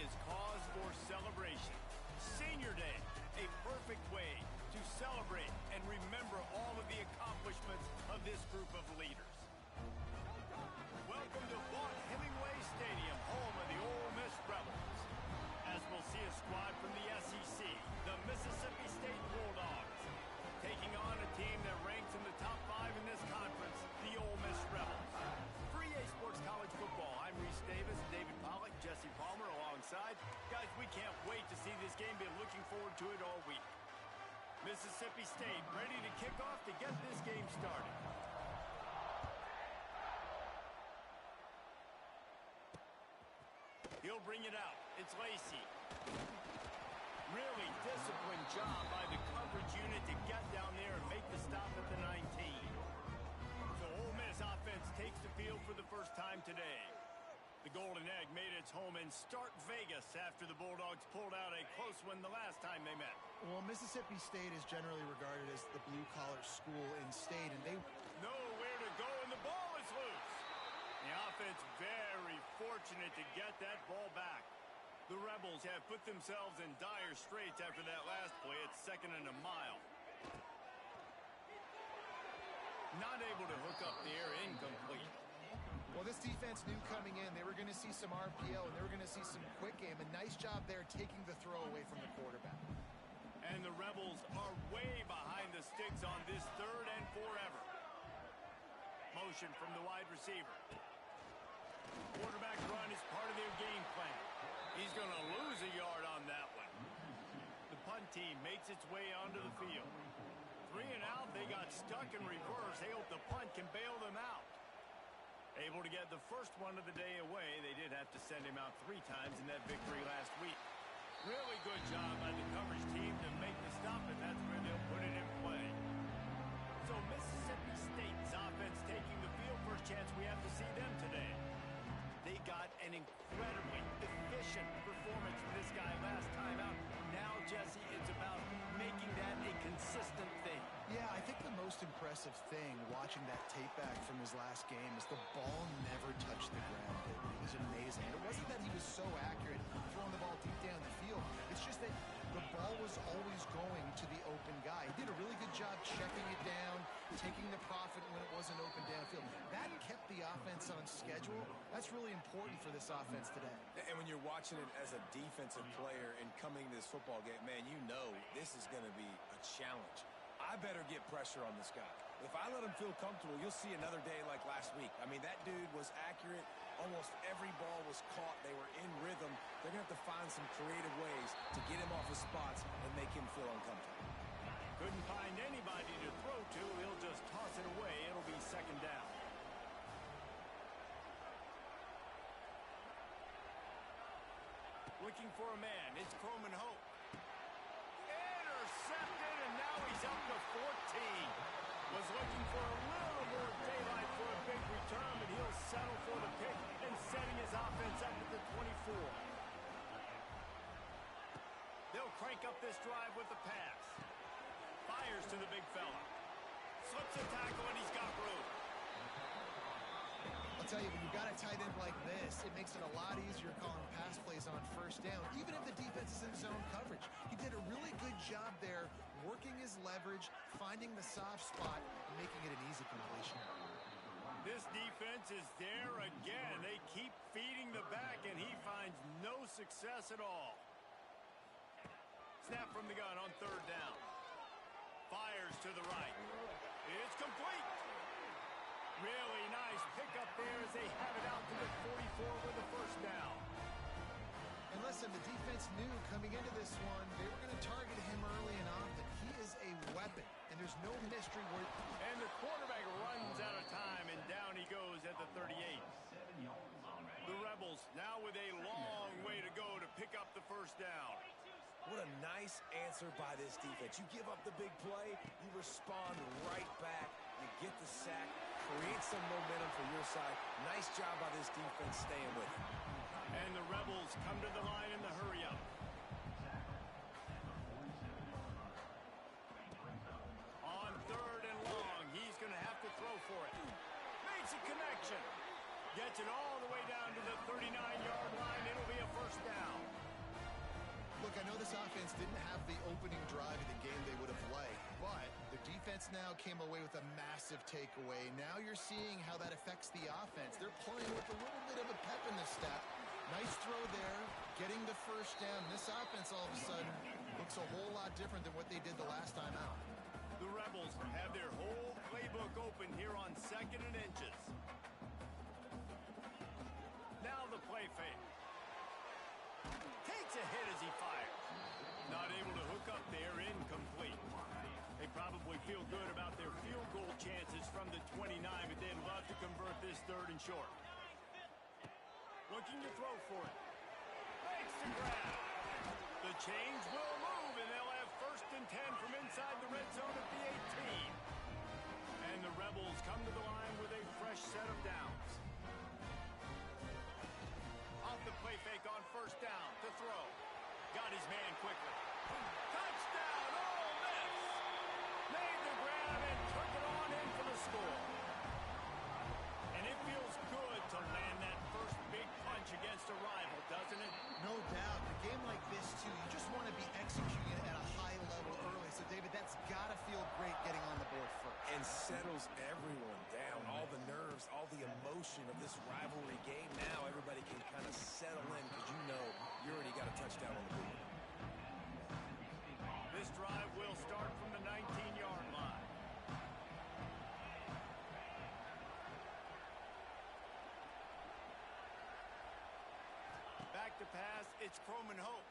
is cause for celebration. Senior Day, a perfect way to celebrate and remember all of the accomplishments of this group of leaders. Welcome to Vaught-Hemingway Stadium, home of the Ole Miss Rebels. As we'll see a squad from the SEC, the Mississippi State Bulldogs, taking on a team that ranks in the top 5 in this conference, the Ole Miss Rebels. For EA Sports College Football, I'm Reese Davis, David Pollack, Jesse Palmer alongside. Guys, we can't wait to see this game. Been looking forward to it all week. Mississippi State ready to kick off to get this game started. He'll bring it out. It's Lacey. Really disciplined job by the coverage unit to get down there and make the stop at the 19. So Ole Miss offense takes the field for the first time today. The Golden Egg made its home in Start Vegas after the Bulldogs pulled out a close one the last time they met. Well, Mississippi State is generally regarded as the blue-collar school in state, and they know where to go, and the ball is loose. The offense very fortunate to get that ball back. The Rebels have put themselves in dire straits after that last play. It's 2nd and a mile. Not able to hook up the air, incomplete. Well, this defense knew coming in they were going to see some RPO and they were going to see some quick game. A nice job there taking the throw away from the quarterback. And the Rebels are way behind the sticks on this 3rd and forever. Motion from the wide receiver. Quarterback run is part of their game plan. He's going to lose a yard on that one. The punt team makes its way onto the field. 3 and out, they got stuck in reverse. They hope the punt can bail them out. Able to get the first one of the day away. They did have to send him out 3 times in that victory last week. Really good job by the coverage team to make the stop, and that's where they'll put it in play. So Mississippi State's offense taking the field. First chance we have to see them today. They got an incredibly efficient performance from this guy last time out. Now, Jesse, it's about making that a consistent thing. Yeah, I think the most impressive thing watching that tape back from his last game is the ball never touched the ground. It was amazing. It wasn't that he was so accurate throwing the ball deep down the field. It's just that the ball was always going to the open guy. He did a really good job checking it down, taking the profit when it wasn't open downfield. That kept the offense on schedule. That's really important for this offense today. And when you're watching it as a defensive player and coming to this football game, man, you know this is going to be a challenge. I better get pressure on this guy. If I let him feel comfortable, you'll see another day like last week. I mean, that dude was accurate. Almost every ball was caught. They were in rhythm. They're going to have to find some creative ways to get him off his spots and make him feel uncomfortable. Couldn't find anybody to throw to. He'll just toss it away. It'll be 2nd down. Looking for a man. It's Croman Hope. Intercepted, and now he's up to 14. Was looking for a little more daylight for a big return, but he'll settle for the pick and setting his offense up at the 24. They'll crank up this drive with the pass. Fires to the big fella. Slips a tackle, and he's got room. I'll tell you, when you've got a tight end like this, it makes it a lot easier calling pass plays on 1st down, even if the defense is in zone coverage. He did a really good job there, working his leverage, finding the soft spot, and making it an easy completion. This defense is there again. They keep feeding the back, and he finds no success at all. Snap from the gun on 3rd down. Fires to the right. It's complete. Really nice pickup there as they have it out to the 44 with the 1st down. And listen, the defense knew coming into this one, they were going to target him early and often. He is a weapon, and there's no mystery where... And the quarterback runs out of time, and down he goes at the 38. The Rebels now with a long way to go to pick up the 1st down. What a nice answer by this defense. You give up the big play, you respond right back, you get the sack, create some momentum for your side. Nice job by this defense staying with it. And the Rebels come to the line in the hurry-up. On 3rd and long, he's going to have to throw for it. Makes a connection. Gets it all the way down to the 39-yard line. It'll be a first down. Look, I know this offense didn't have the opening drive of the game they would have liked, but the defense now came away with a massive takeaway. Now you're seeing how that affects the offense. They're playing with a little bit of a pep in the step. Nice throw there, getting the first down. This offense all of a sudden looks a whole lot different than what they did the last time out. The Rebels have their whole playbook open here on 2nd and inches. Now the play fake. Takes a hit as he fires. Not able to hook up there, incomplete. They probably feel good about their field goal chances from the 29, but they'd love to convert this 3rd and short. Looking to throw for it. Makes the grab. The chains will move, and they'll have 1st and 10 from inside the red zone at the 18. And the Rebels come to the line with a fresh set of downs. Off the play fake on 1st down to throw. Got his man quickly. Touchdown, Ole Miss! Made the grab and took it on in for the score. And it feels good to land that first big punch against a rival, doesn't it? No doubt. In a game like this, too, you just want to be executing it at a high level early. So, David, that's got to feel great getting on the board first. And settles everyone down. All the nerves, all the emotion of this rivalry game. Now everybody can kind of settle in because you know you already got a touchdown on the board. This drive will start from the 19-yard line. Back to pass, it's Croman Hope.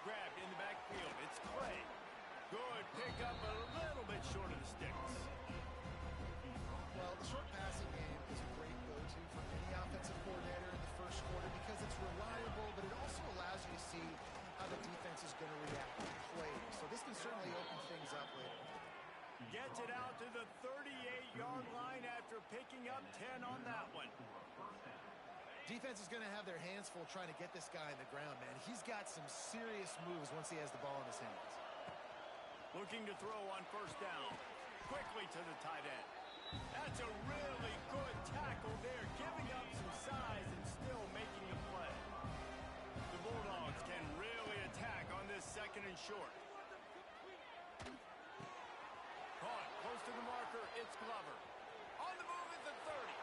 Grabbed in the backfield, it's Clay. Good pickup, a little bit short of the sticks. Well, the short passing game is a great go-to for any offensive coordinator in the first quarter because it's reliable, but it also allows you to see how the defense is going to react to plays. So this can certainly open things up later. Gets it out to the 38-yard line after picking up 10 on that one. Defense is going to have their hands full trying to get this guy on the ground, man. He's got some serious moves once he has the ball in his hands. Looking to throw on 1st down. Quickly to the tight end. That's a really good tackle there, giving up some size and still making a play. The Bulldogs can really attack on this 2nd and short. Caught close to the marker, it's Glover. On the move at the 30.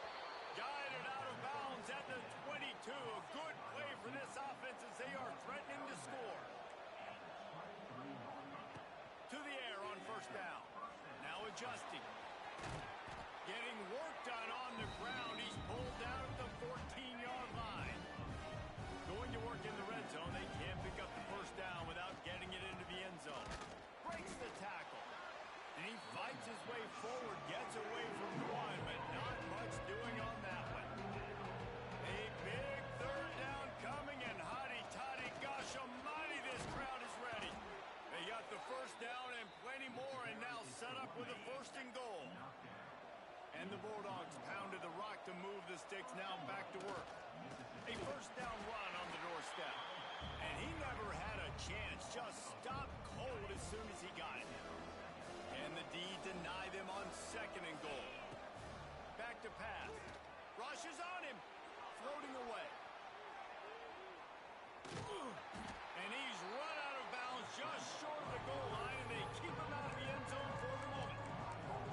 Guided out of bounds at the 22. A good play for this offense as they are threatening to score. To the air on 1st down. Now adjusting. Getting work done on the ground. He's pulled down at the 14-yard line. Going to work in the red zone. They can't pick up the 1st down without getting it into the end zone. Breaks the tackle. And he fights his way forward. Gets away from one, but not much doing on that one. A big 3rd down coming, and hotty-toddy, gosh almighty, this crowd is ready. They got the 1st down and plenty more, and now set up with a 1st and goal. And the Bulldogs pounded the rock to move the sticks, now back to work. A 1st down run on the doorstep. And he never had a chance, just stopped cold as soon as he got it. And the D deny them on 2nd and goal. Back to pass. Rush is on him. Floating away. And he's run out of bounds just short of the goal line, and they keep him out of the end zone for the moment.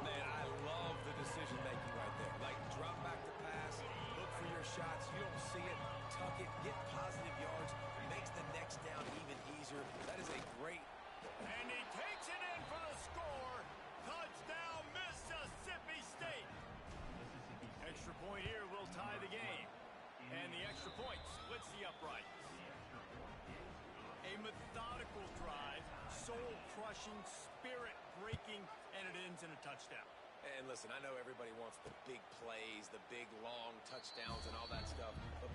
Man, I love the decision-making right there. Like, drop back to pass, look for your shots. You don't see it, tuck it, get positive yards. Makes the next down even easier. That is a great... And he takes it in for the score. Touchdown, Mississippi State. Extra point here will tie the game. And the extra point splits the uprights. A methodical drive, soul-crushing, spirit-breaking, and it ends in a touchdown. And listen, I know everybody wants the big plays, the big, long touchdowns and all that stuff, but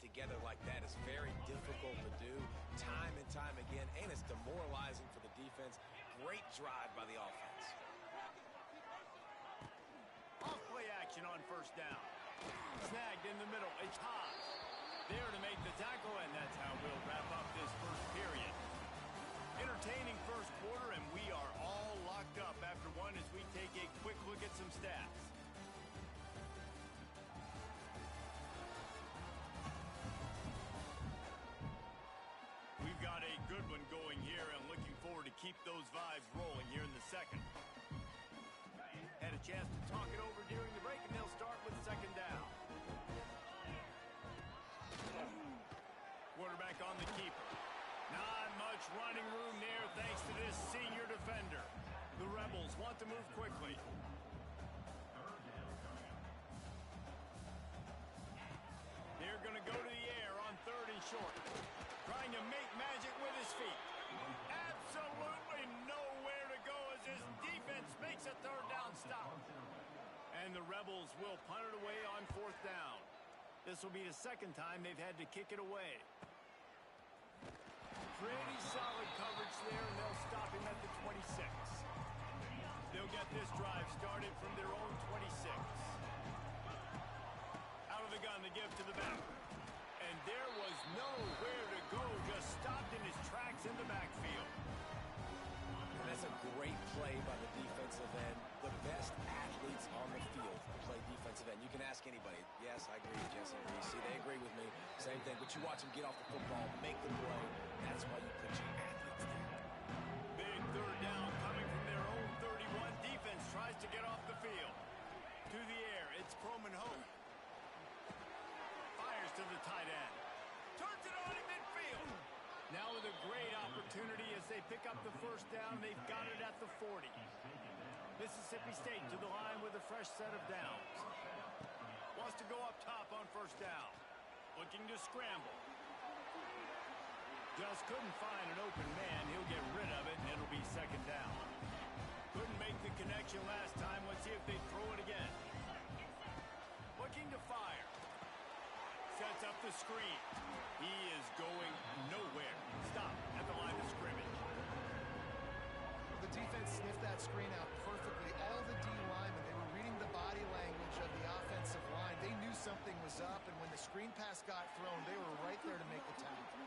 together like that is very difficult to do time and time again, and it's demoralizing for the defense. Great drive by the offense. Off-play action on first down. Snagged in the middle. It's Haas there to make the tackle, and that's how we'll wrap up this first period. Entertaining first quarter, and we are all locked up after one as we take a quick look at some stats. We've got a good one going here, and looking forward to keep those vibes rolling here in the second. Had a chance to talk it over during the break, and they'll start with second down. Quarterback on the keeper. Not much running room there thanks to this senior defender. The Rebels want to move quickly. They're going to go to the air on third and short. Trying to make magic with his feet. Absolutely nowhere to go as his defense makes a third down stop. And the Rebels will punt it away on fourth down. This will be the second time they've had to kick it away. Pretty solid coverage there, and they'll stop him at the 26. They'll get this drive started from their own 26. Out of the gun, the give to the back. And there was nowhere to go, just stopped in his tracks in the backfield. And that's a great play by the defensive end. The best athletes on the field play defensive end. You can ask anybody. Yes, I agree with Jesse and Reese. They agree with me. Same thing. But you watch them get off the football, make the play. That's why you put your athletes there. Big third down coming from their own 31. Defense tries to get off the field. To the air, it's Croman Hope. Fires to the tight end. Turns it on in midfield. Now with a great opportunity as they pick up the first down. They've got it at the 40. Mississippi State to the line with a fresh set of downs. Wants to go up top on first down. Looking to scramble. Just couldn't find an open man. He'll get rid of it, and it'll be second down. Couldn't make the connection last time. Let's see if they throw it again. Looking to fire. Sets up the screen. He is going nowhere. Stop at the line of scrimmage. The defense sniffed that screen out perfectly. All the D linemen, they were reading the body language of the offensive line. They knew something was up, and when the screen pass got thrown, they were right there to make the tackle.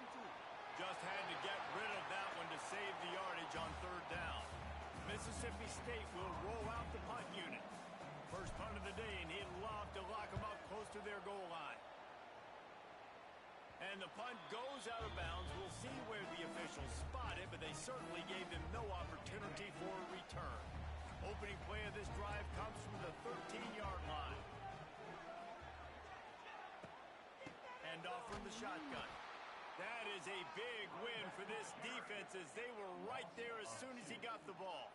Just had to get rid of that one to save the yardage on third down. Mississippi State will roll out the punt unit. First punt of the day, and he'd love to lock them up close to their goal line. And the punt goes out of bounds. We'll see where the officials spot it, but they certainly gave them no opportunity for a return. Opening play of this drive comes from the 13-yard line. And off from the shotgun. That is a big win for this defense as they were right there as soon as he got the ball.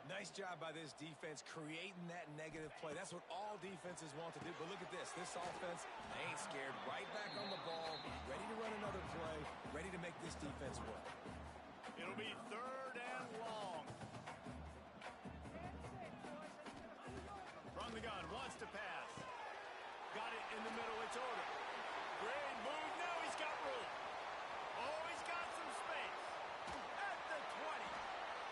Nice job by this defense creating that negative play. That's what all defenses want to do. But look at this. This offense, they ain't scared. Right back on the ball, ready to run another play, ready to make this defense work. It'll be third and long. From the gun, wants to pass. Got it in the middle. It's over. Great move. Now he's got room. Oh, he's got some space. At the 20.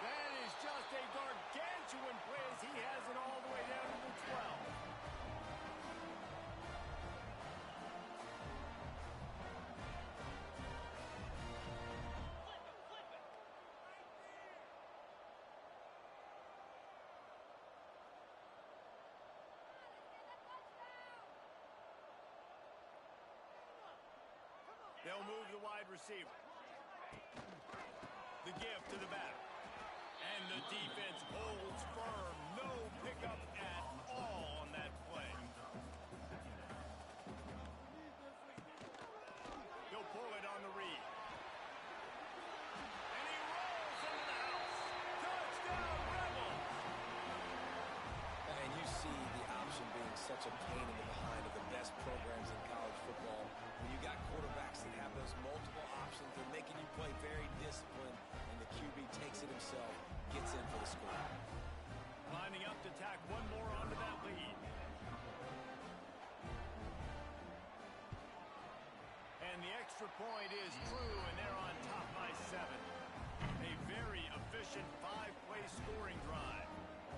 That is just a gargantuan play as he has it all the way down to the 12. They'll move the wide receiver. The give to the back. And the defense holds firm. No pickup at all on that play. He'll pull it on the read. And he rolls into the house. Touchdown, Rebels! And you see the option being such a pain in the behind of the best programs in college football. When you got quarterbacks that have those multiple options, they're making you play very disciplined, and the QB takes it himself, gets in for the score. Lining up to tack one more onto that lead. extra point is true, and they're on top by 7. A very efficient 5-play scoring drive.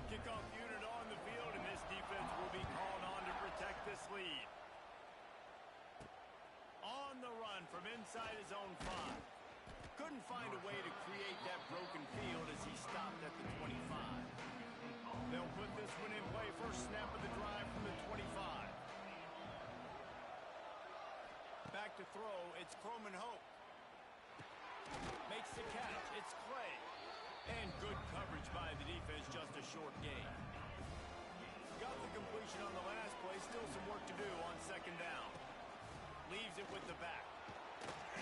Kickoff unit on the field, and this defense will be called on to protect this lead. On the run from inside his own 5. Couldn't find a way to create that broken field as he stopped at the 25. They'll put this one in play. First snap of the drive from the 25. Back to throw, it's Croman Hope. Makes the catch, it's Clay. And good coverage by the defense, just a short gain. Got the completion on the last play, still some work to do on second down. Leaves it with the back.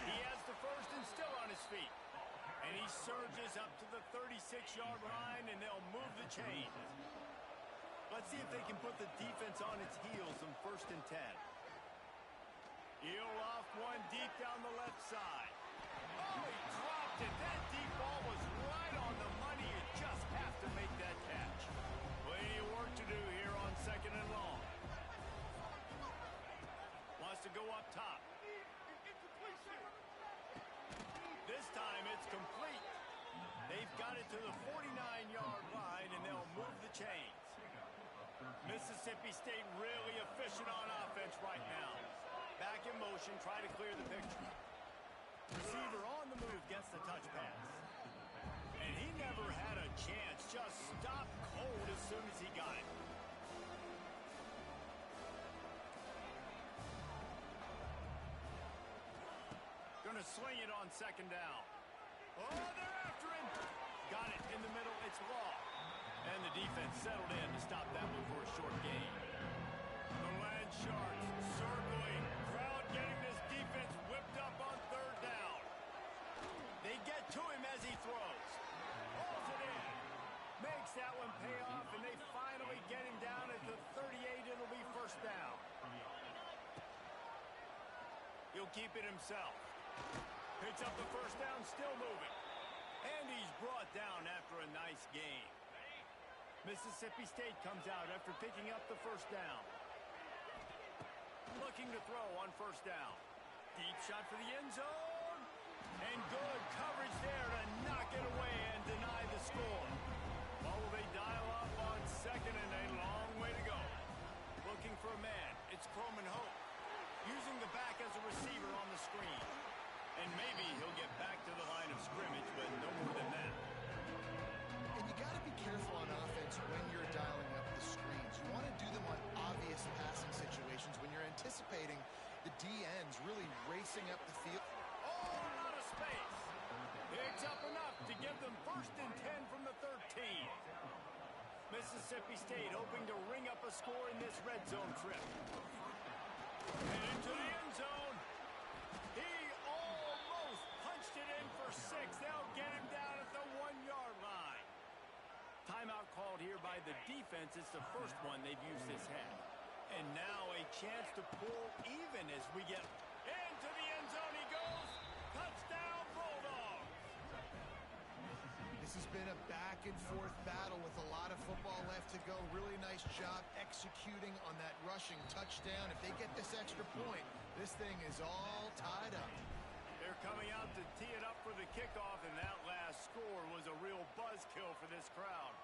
He has the first and still on his feet. And he surges up to the 36-yard line, and they'll move the chain. Let's see if they can put the defense on its heels on 1st and 10. Eel off one deep down the left side. Oh, he dropped it. That deep ball was right on the money. You just have to make that catch. Plenty of work to do here on 2nd and long. Wants to go up top. This time it's complete. They've got it to the 49-yard line, and they'll move the chains. Mississippi State really efficient on offense right now. Back in motion, try to clear the picture. Receiver on the move gets the touch pass. And he never had a chance. Just stopped cold as soon as he got it. Gonna sling it on 2nd down. Oh, they're after him. Got it in the middle. It's Law. And the defense settled in to stop that one for a short gain. The Land Sharks circling. Crowd getting this defense whipped up on 3rd down. They get to him as he throws. Pulls it in. Makes that one pay off, and they finally get him down at the 38. It'll be 1st down. He'll keep it himself. Picks up the 1st down, still moving. And he's brought down after a nice game. Mississippi State comes out after picking up the 1st down. Looking to throw on 1st down. Deep shot for the end zone. And good coverage there to knock it away and deny the score. What will they dial up on 2nd and a long way to go? Looking for a man. It's Croman Hope. Using the back as a receiver on the screen. And maybe he'll get back to the line of scrimmage, but no more than that. And you got to be careful on offense when you're dialing up the screens. You want to do them on obvious passing situations when you're anticipating the DNs really racing up the field. Oh, out of space. Picks up enough to give them 1st and 10 from the 13. Mississippi State hoping to ring up a score in this red zone trip. And into the end zone. He almost punched it in for 6. They'll get him down at the 1-yard line. Timeout called here by the defense. It's the first one they've used this half. And now a chance to pull even as we get into the end zone. He goes. Touchdown, Bulldogs. This has been a back-and-forth battle with a lot of football left to go. Really nice job executing on that rushing touchdown. If they get this extra point, this thing is all tied up. They're coming out to tee it up for the kickoff, and that last score was a real buzzkill for this crowd.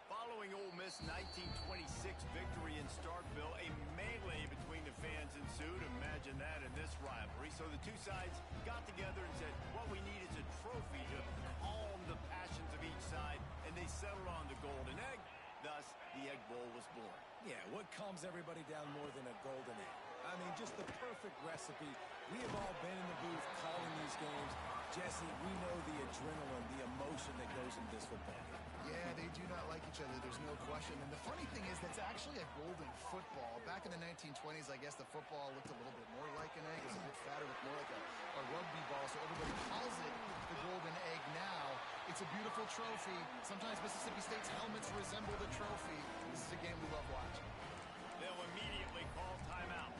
Following Ole Miss' 1926 victory in Starkville, a melee between the fans ensued. Imagine that in this rivalry. So the two sides got together and said, what we need is a trophy to calm the passions of each side, and they settled on the Golden Egg. Thus, the Egg Bowl was born. Yeah, what calms everybody down more than a golden egg? I mean, just the perfect recipe. We have all been in the booth calling these games. Jesse, we know the adrenaline, the emotion that goes into this football game. Yeah, they do not like each other. There's no question. And the funny thing is that's actually a golden football. Back in the 1920s, I guess the football looked a little bit more like an egg. It's a bit fatter, looked more like a rugby ball. So everybody calls it the golden egg now. It's a beautiful trophy. Sometimes Mississippi State's helmets resemble the trophy. This is a game we love watching. They'll immediately call timeout.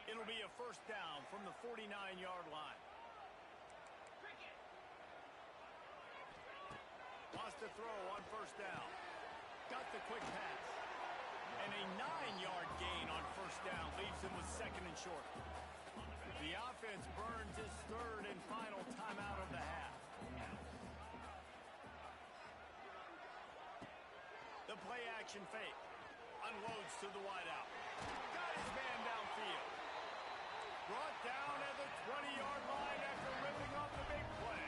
It'll be a 1st down from the 49-yard line. Wants to throw on 1st down. Got the quick pass. And a 9-yard gain on first down leaves him with second and short. The offense burns his third and final timeout of the half. The play action fake. Unloads to the wideout. Got his man downfield. Brought down at the 20-yard line after ripping off the big play.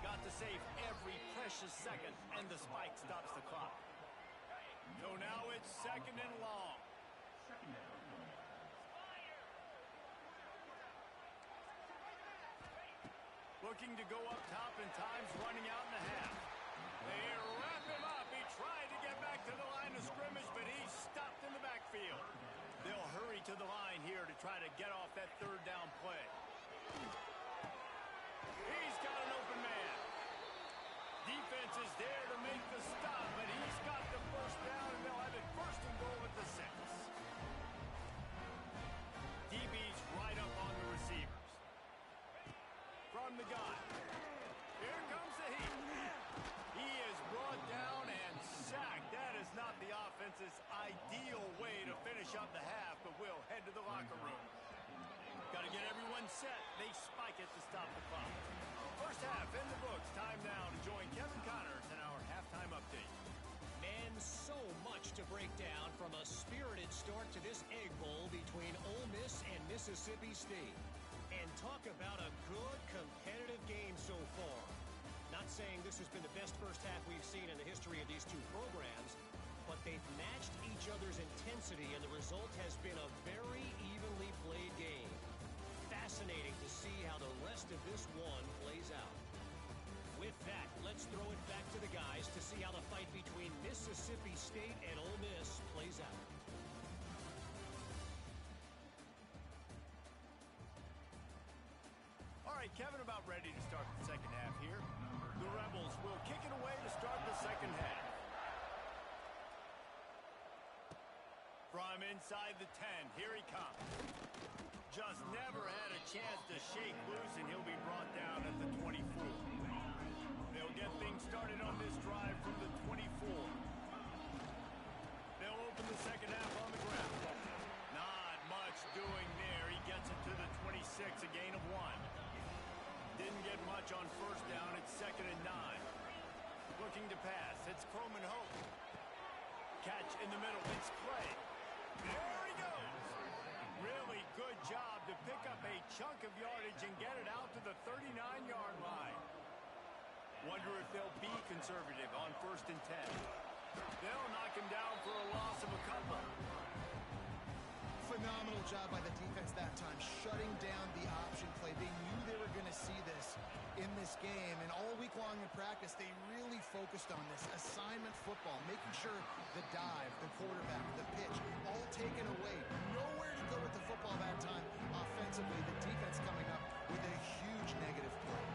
Got to save every precious second, and the spike stops the clock. So now it's second and long. Looking to go up top, and time's running out in the half. They wrap him up. He tried to get back to the line of scrimmage, but he's stopped in the backfield. They'll hurry to the line here to try to get off that third down play. He's got an open man. Defense is there to make the stop, but he's got the first down, and they'll have it first and goal at the 6. DB's right up on the receivers. From the gun. Here comes the heat. He is brought down and sacked. That is not the offense's ideal way to finish up the half, but we'll head to the locker room. Got to get everyone set. They spike it to stop the clock. First half in the books. Time now to join Kevin Connors in our halftime update. Man, so much to break down from a spirited start to this Egg Bowl between Ole Miss and Mississippi State. And talk about a good competitive game so far. Not saying this has been the best first half we've seen in the history of these two programs, but they've matched each other's intensity, and the result has been a very evenly played game. Fascinating to see how the rest of this one plays out. With that, let's throw it back to the guys to see how the fight between Mississippi State and Ole Miss plays out. All right, Kevin, about ready to start the second half here. The Rebels will kick it away to start the second half. From inside the 10, here he comes. Just never had a chance to shake loose, and he'll be brought down at the 24. They'll get things started on this drive from the 24. They'll open the second half on the ground. Not much doing there. He gets it to the 26, a gain of 1. Didn't get much on first down. It's second and 9. Looking to pass. It's Coleman Hope. Catch in the middle. It's Clay. There he goes. Really good job to pick up a chunk of yardage and get it out to the 39-yard line. Wonder if they'll be conservative on first and 10. They'll knock him down for a loss of a couple. Phenomenal job by the defense that time, shutting down the option play. They knew they were going to see this in this game, and all week long in practice, they really focused on this assignment football, making sure the dive, the quarterback, the pitch, all taken away. Nowhere to go with the football that time offensively. The defense coming up with a huge negative play.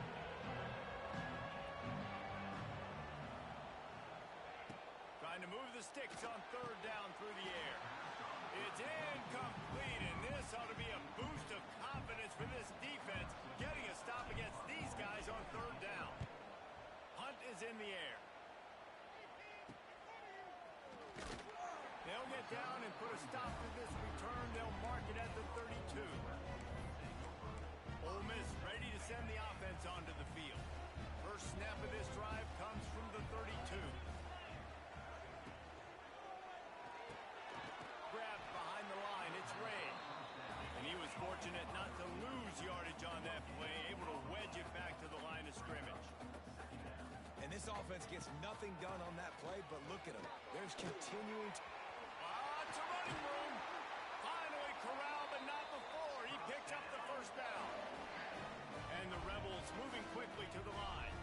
Trying to move the sticks on third down through the air. It's incomplete, and this ought to be a boost of confidence for this defense, getting a stop against these guys on third down. Hunt is in the air. They'll get down and put a stop to this return. They'll mark it at the 32. Ole Miss ready to send the offense onto the field. First snap of this drive comes from the 32. Grabbed behind the line. It's Ray. And he was fortunate not to lose yardage on that play, able to wedge it back to the line of scrimmage. And this offense gets nothing done on that play, but look at them. There's continuing to... It's a running room. Finally corralled, but not before. He picks up the first down. And the Rebels moving quickly to the line.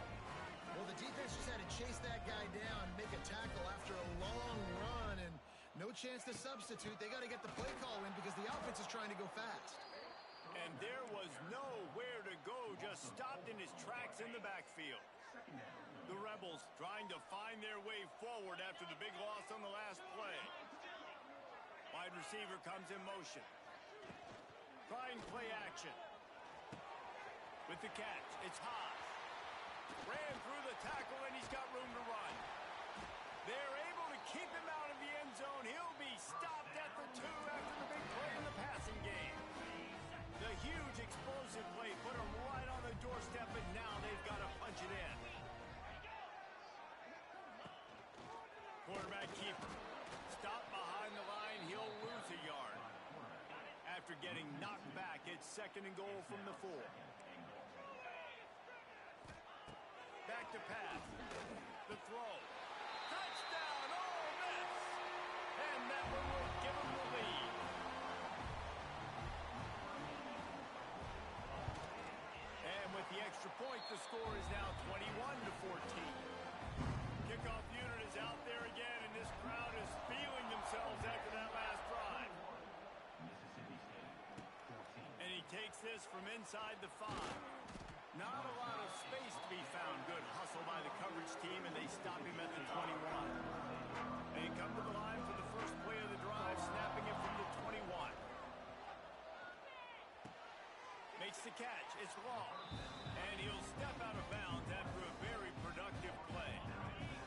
Well, the defense just had to chase that guy down, make a tackle after a long run, and no chance to substitute. They got to get the play call in because the offense is trying to go fast. And there was nowhere to go, just stopped in his tracks in the backfield. The Rebels trying to find their way forward after the big loss on the last play. Wide receiver comes in motion. Trying play action. With the catch, it's Haas. Ran through the tackle, and he's got room to run. They're able to keep him out of the end zone. He'll be stopped at the 2 after the big play in the passing game. The huge explosive play put him right on the doorstep, and now they've got to punch it in. Quarterback keeper. Stop behind the line. He'll lose a yard. After getting knocked back, it's 2nd and goal from the 4. Back to pass. The throw. Touchdown, Ole Miss! And that one will give them the lead. And with the extra point, the score is now 21-14. Kickoff unit is out there again, and this crowd is feeling themselves after that last drive. And he takes this from inside the 5. Not a lot of space to be found. Good hustle by the coverage team, and they stop him at the 21. They come to the line for the first play of the drive, snapping it from the 21. Makes the catch. It's long. And he'll step out of bounds after a very productive play.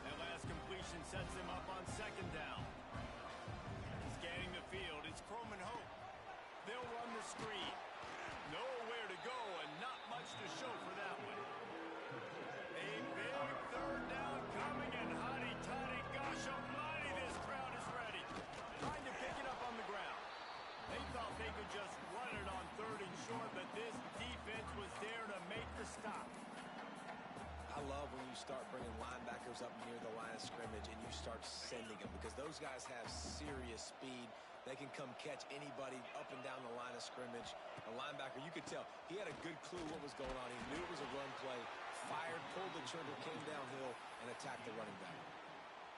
That last completion sets him up on 2nd down. Scanning the field, it's Croman Hope. They'll run the screen. Nowhere to go and not much to show for that one. A big 3rd down coming, and hotty-toddy, gosh almighty, this crowd is ready. Trying to pick it up on the ground. They thought they could just run it on 3rd and short, but this defense was there to make the stop. I love when you start bringing linebackers up near the line of scrimmage and you start sending them, because those guys have serious speed. They can come catch anybody up and down the line of scrimmage. A linebacker, you could tell, he had a good clue what was going on. He knew it was a run play, fired, pulled the trigger, came downhill, and attacked the running back.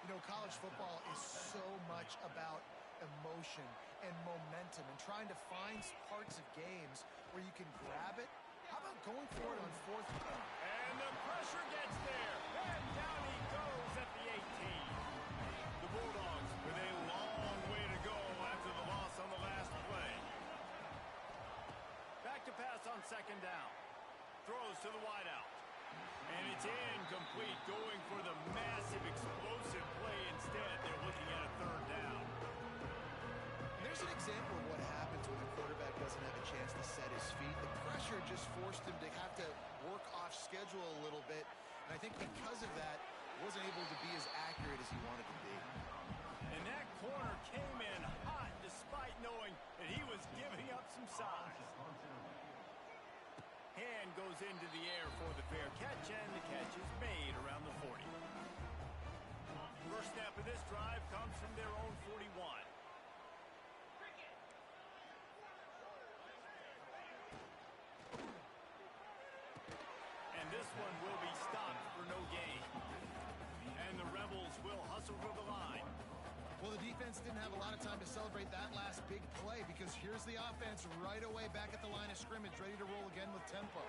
You know, college football is so much about emotion and momentum and trying to find parts of games where you can grab it. How about going for it on 4th down? And the pressure gets there. And down he goes at the 18. The Bulldogs with a long way to go after the loss on the last play. Back to pass on 2nd down. Throws to the wideout. And it's incomplete, going for the massive explosive play instead. They're looking at a 3rd down. And there's an example of what happens when the quarterback doesn't have a chance to set his feet. The pressure just forced him to have to work off schedule a little bit. And I think because of that, he wasn't able to be as accurate as he wanted to be. And that corner came in hot despite knowing that he was giving up some size. Hand goes into the air for the fair catch, and the catch is made around the 40. First snap of this drive comes from their own 41. And this one will be stopped for no gain. And the Rebels will hustle for the line. Well, the defense didn't have a lot of time to celebrate that last big play, because here's the offense right away back at the line of scrimmage, ready to roll again with tempo.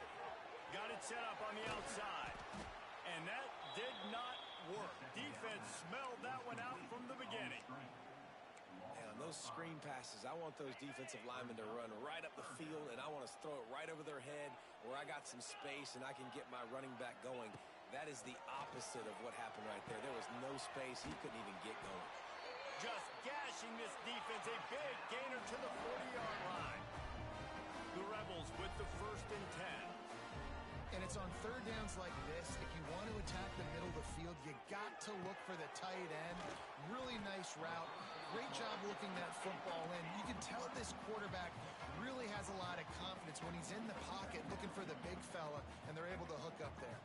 Got it set up on the outside. And that did not work. Defense smelled that one out from the beginning. And on those screen passes, I want those defensive linemen to run right up the field, and I want to throw it right over their head where I got some space and I can get my running back going. That is the opposite of what happened right there. There was no space. He couldn't even get going. Just gashing this defense, a big gainer to the 40-yard line. The Rebels with the 1st and 10. And it's on 3rd downs like this. If you want to attack the middle of the field, you got to look for the tight end. Really nice route. Great job looking that football in. You can tell this quarterback really has a lot of confidence when he's in the pocket looking for the big fella, and they're able to hook up there.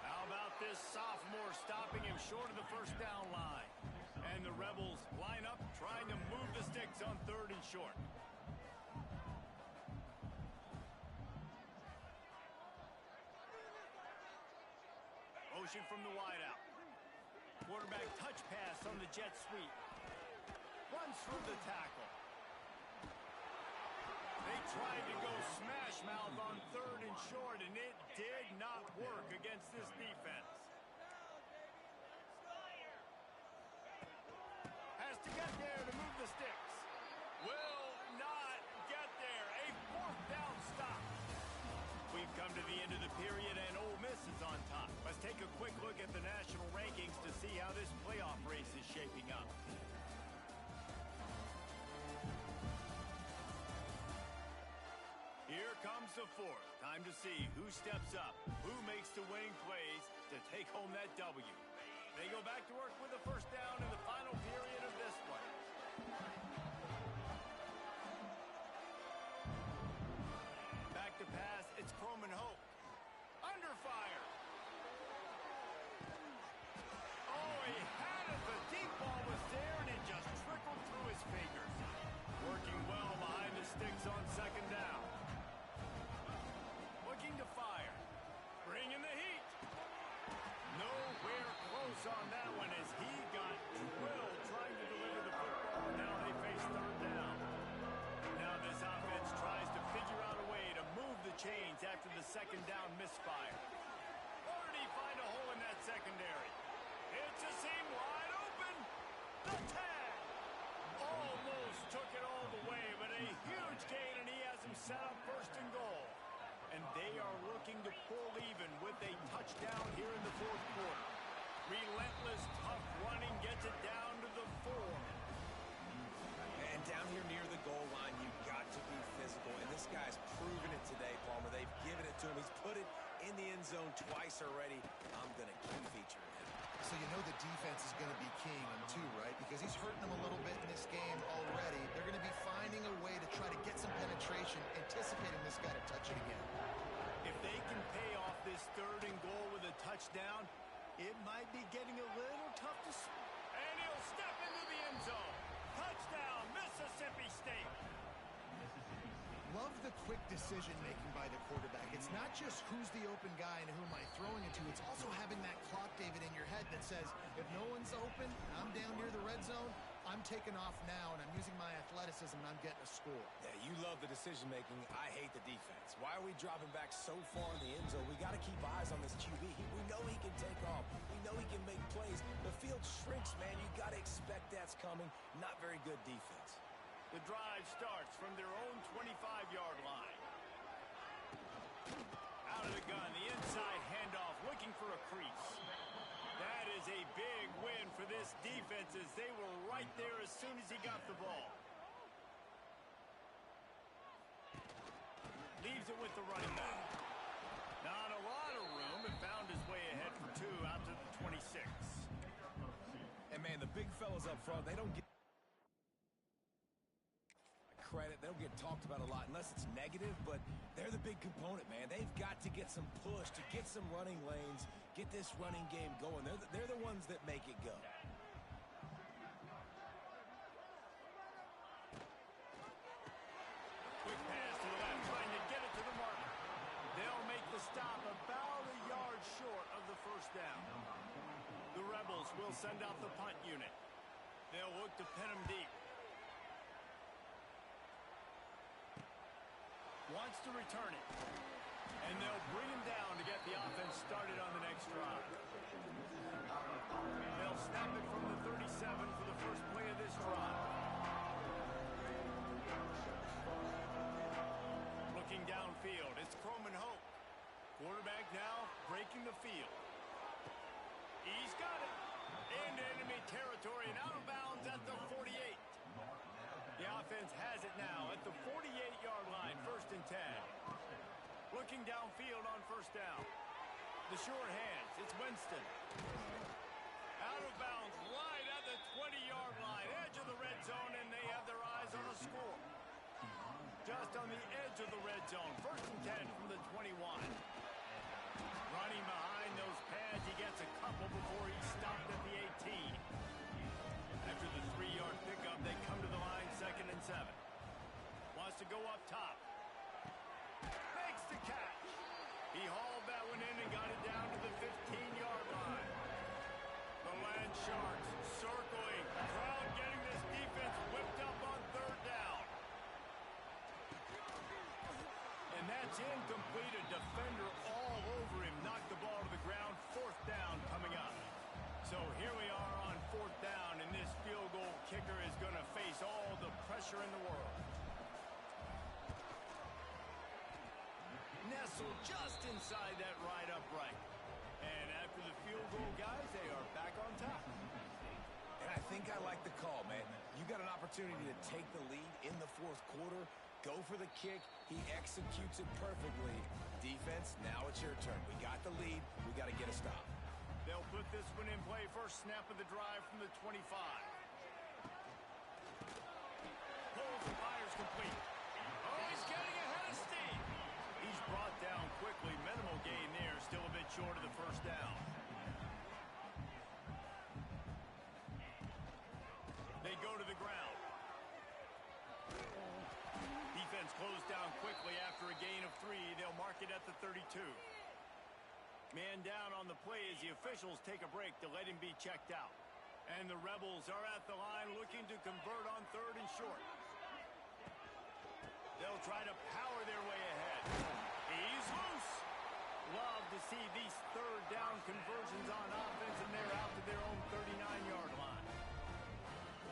How about this sophomore stopping him short of the 1st down line? And the Rebels line up trying to move the sticks on 3rd and short. Motion from the wideout. Quarterback touch pass on the jet sweep. Runs through the tackle. They tried to go smash mouth on 3rd and short, and it did not work against this defense. Has to get there to move the sticks. Will not get there. A 4th down stop. the fourth. Time to see who steps up, who makes the winning plays to take home that W. They go back to work with a first down in the final period of this one. Back to pass, it's Croman Hope. Under fire. Oh, he had it. The deep ball was there, and it just trickled through his fingers. Working well behind the sticks on second down. Looking to fire. Bringing the heat. Nowhere close on that one as he got drilled trying to deliver the football. Now they face third down. Now this offense tries to figure out a way to move the chains after the second down misfire. Or did he find a hole in that secondary? It's a seam wide open. The tag. Almost took it all the way, but a huge gain, and he has him set up first and goal. And they are looking to pull even with a touchdown here in the fourth quarter. Relentless, tough running gets it down to the 4. And down here near the goal line, you've got to be physical. And this guy's proven it today, Palmer. They've given it to him. He's put it in the end zone twice already. I'm going to key feature him. So you know the defense is going to be keying him too, right? Because he's hurting them a little bit in this game already. They're going to be finding a way to try to get some penetration, anticipating this guy to touch it again. If they can pay off this third and goal with a touchdown, it might be getting a little tough to... And he'll step into the end zone. Touchdown, Mississippi State. Love the quick decision-making by the quarterback. It's not just who's the open guy and who am I throwing it to. It's also having that clock, David, in your head that says, if no one's open, I'm down near the red zone, I'm taking off now, and I'm using my athleticism, and I'm getting a score. Yeah, you love the decision-making. I hate the defense. Why are we dropping back so far in the end zone? We got to keep eyes on this QB. We know he can take off. We know he can make plays. The field shrinks, man. You got to expect that's coming. Not very good defense. The drive starts from their own 25-yard line. Out of the gun, the inside handoff, looking for a crease. That is a big win for this defense as they were right there as soon as he got the ball. Leaves it with the running back. Not a lot of room, and found his way ahead for 2 out to the 26. And, man, the big fellas up front, they don't get credit. They don't get talked about a lot unless it's negative, but they're the big component, man. They've got to get some push, to get some running lanes, get this running game going. They're the ones that make it go. Quick pass to the left, trying to get it to the marker. They'll make the stop about a yard short of the first down. The Rebels will send out the punt unit. They'll look to pin him deep. Wants to return it. And they'll bring him down to get the offense started on the next drive. They'll snap it from the 37 for the first play of this drive. Looking downfield, it's Croman Hope. Quarterback now breaking the field. He's got it. Into enemy territory and out of bounds at the 48. The offense has it now at the 48-yard line, 1st and 10. Looking downfield on first down. The short hands, it's Winston. Out of bounds, right at the 20-yard line, edge of the red zone, and they have their eyes on a score. Just on the edge of the red zone, 1st and 10 from the 21. Running behind those pads, he gets a couple before he's stopped at the 18. After the 3-yard pickup, they come to the line, 2nd and 7. Wants to go up top. Makes the catch. He hauled that one in and got it down to the 15-yard line. The Land Sharks circling. Crowd getting this defense whipped up on 3rd down. And that's incomplete. A defender all over him. Knocked the ball to the ground. 4th down coming up. So here we are on 4th down, and this field goal kicker is going to face all the pressure in the world. Nestled just inside that right upright. And after the field goal, guys, they are back on top. And I think I like the call, man. You got an opportunity to take the lead in the 4th quarter. go for the kick. He executes it perfectly. Defense, now it's your turn. We got the lead. We got to get a stop. They'll put this one in play. First snap of the drive from the 25. Pulls and fires complete. Oh, he's getting ahead of steam. He's brought down quickly. Minimal gain there. Still a bit short of the first down. They go to the ground. Defense closed down quickly after a gain of 3. They'll mark it at the 32. Man down on the play as the officials take a break to let him be checked out. And the Rebels are at the line looking to convert on 3rd and short. They'll try to power their way ahead. He's loose. Love to see these 3rd down conversions on offense, and they're out to their own 39-yard line.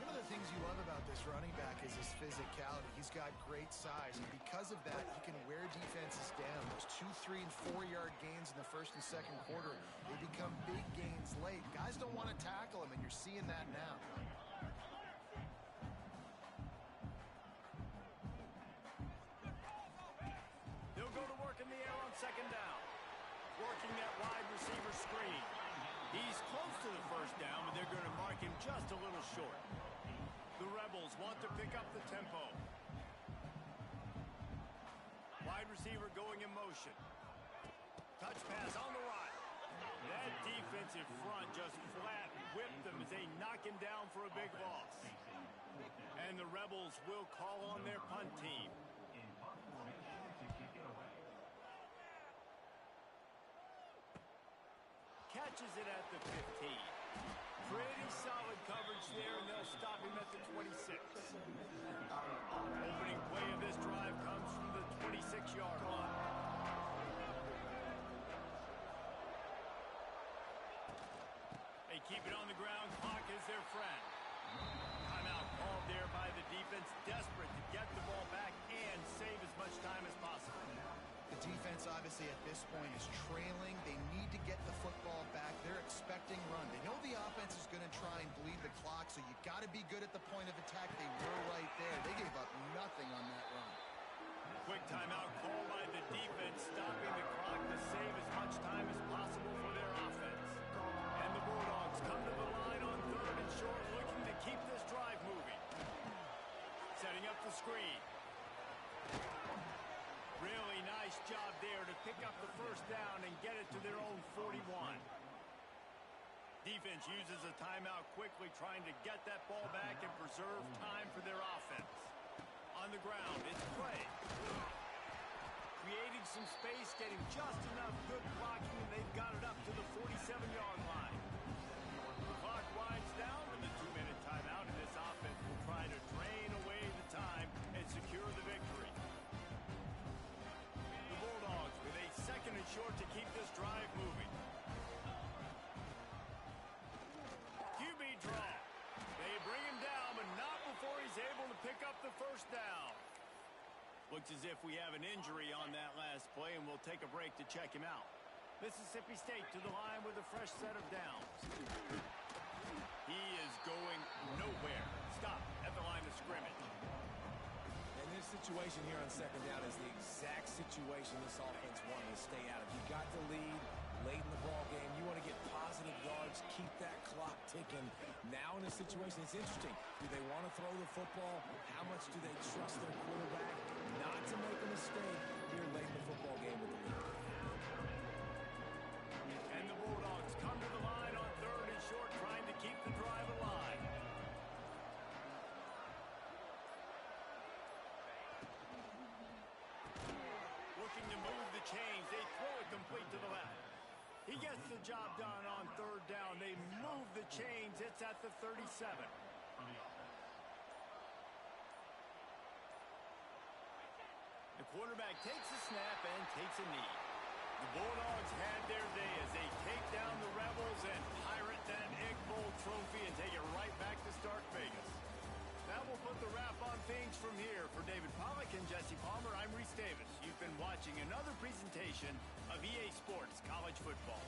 One of the things you love about this running back is his physicality. He's got great size, and because of that, he can wear defenses down. Those 2-, 3-, and 4-yard gains in the first and second quarter, they become big gains late. Guys don't want to tackle him, and you're seeing that now. They'll go to work in the air on 2nd down. Working that wide receiver screen. He's close to the first down, but they're going to mark him just a little short. The Rebels want to pick up the tempo. Wide receiver going in motion. Touch pass on the right. That defensive front just flat whipped them as they knock him down for a big loss. And the Rebels will call on their punt team. Catches it at the 15. Pretty solid coverage there, and they'll stop him at the 26. Opening play of this drive comes from the 26-yard line. They keep it on the ground. Clock is their friend. Timeout called there by the defense, desperate to get the ball back and save as much time as possible. The defense, obviously, at this point is trailing. They need to get the football back. They're expecting run. They know the offense is going to try and bleed the clock, so you got to be good at the point of attack. They were right there. They gave up nothing on that run. Quick timeout called by the defense, stopping the clock to save as much time as possible for their offense. And the Bulldogs come to the line on 3rd and short, looking to keep this drive moving. Setting up the screen. Really nice job there to pick up the first down and get it to their own 41. Defense uses a timeout quickly, trying to get that ball back and preserve time for their offense. On the ground, it's play. Creating some space, getting just enough good blocking, and they've got it up to the 47-yard line. The clock winds down with a 2-minute timeout, and this offense will try to drain away the time and secure the victory. The Bulldogs with a 2nd and short to keep this drive moving. QB draw. They bring him down, but not before he's able to pick up the first down. Looks as if we have an injury on that last play, and we'll take a break to check him out. Mississippi State to the line with a fresh set of downs. He is going nowhere. Stop at the line of scrimmage. And this situation here on 2nd down is the exact situation this offense wanted to stay out of. You got the lead late in the ball game. You want to get positive yards, keep that clock ticking. Now in this situation, it's interesting. Do they want to throw the football? How much do they trust their quarterback not to make a mistake here late in the football game with the lead? And the Bulldogs come to the line on 3rd and short, trying to keep the drive alive. Looking to move the chains. They throw it complete to the left. He gets the job done on 3rd down. They move the chains. It's at the 37. The quarterback takes a snap and takes a knee. The Bulldogs had their day as they take down the Rebels and pirate that Egg Bowl trophy and take it right back to Stark Vegas. That will put the wrap on things from here. For David Pollack and Jesse Palmer, I'm Reese Davis. You've been watching another presentation of EA Sports College Football.